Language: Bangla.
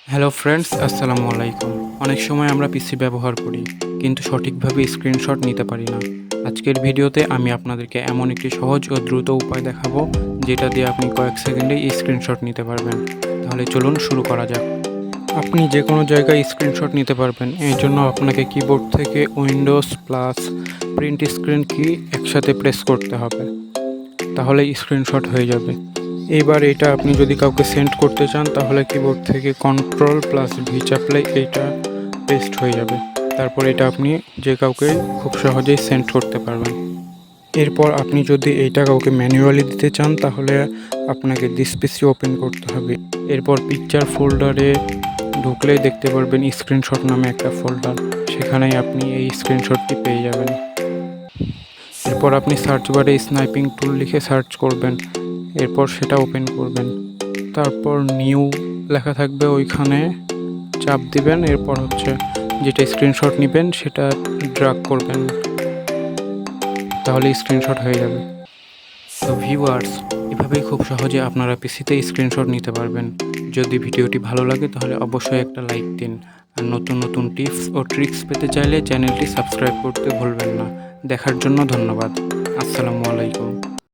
হ্যালো ফ্রেন্ডস, আসসালামু আলাইকুম। অনেক সময় আমরা পিসি ব্যবহার করি কিন্তু সঠিকভাবে স্ক্রিনশট নিতে পারি না। আজকের ভিডিওতে আমি আপনাদেরকে এমন একটি সহজ ও দ্রুত উপায় দেখাবো যেটা দিয়ে আপনি কয়েক সেকেন্ডেই স্ক্রিনশট নিতে পারবেন। তাহলে চলুন শুরু করা যাক। আপনি যে কোনো জায়গায় স্ক্রিনশট নিতে পারবেন, এই জন্য আপনাকে কিবোর্ড থেকে উইন্ডোজ প্লাস প্রিন্ট স্ক্রিন কি একসাথে প্রেস করতে হবে, তাহলে স্ক্রিনশট হয়ে যাবে। এইবার এটা আপনি যদি কাউকে সেন্ড করতে চান তাহলে কিবোর্ড থেকে কন্ট্রোল প্লাস ভি চাপলে এইটা পেস্ট হয়ে যাবে। তারপর এটা আপনি যে কাউকে খুব সহজেই সেন্ড করতে পারবেন। এরপর আপনি যদি এইটা কাউকে ম্যানুয়ালি দিতে চান তাহলে আপনাকে দিস পিসি ওপেন করতে হবে। এরপর পিকচার ফোল্ডারে ঢুকলেই দেখতে পারবেন স্ক্রিনশট নামে একটা ফোল্ডার, সেখানেই আপনি এই স্ক্রিনশটটি পেয়ে যাবেন। এরপর আপনি সার্চ বারে স্নাইপিং টুল লিখে সার্চ করবেন, এরপর সেটা ওপেন করবেন। তারপর নিউ লেখা থাকবে, ওইখানে চাপ দিবেন। এরপর যেটা স্ক্রিনশট নেবেন সেটা ড্র্যাগ করবেন, তাহলে স্ক্রিনশট হয়ে যাবে। তো ভিউয়ার্স, এভাবেই খুব সহজে আপনারা পিসিতে স্ক্রিনশট নিতে পারবেন। যদি ভিডিওটি ভালো লাগে তাহলে অবশ্যই একটা লাইক দিন। আর নতুন নতুন টিপস ও ট্রিক্স পেতে চাইলে চ্যানেলটি সাবস্ক্রাইব করতে ভুলবেন না। দেখার জন্য ধন্যবাদ। আসসালামু আলাইকুম।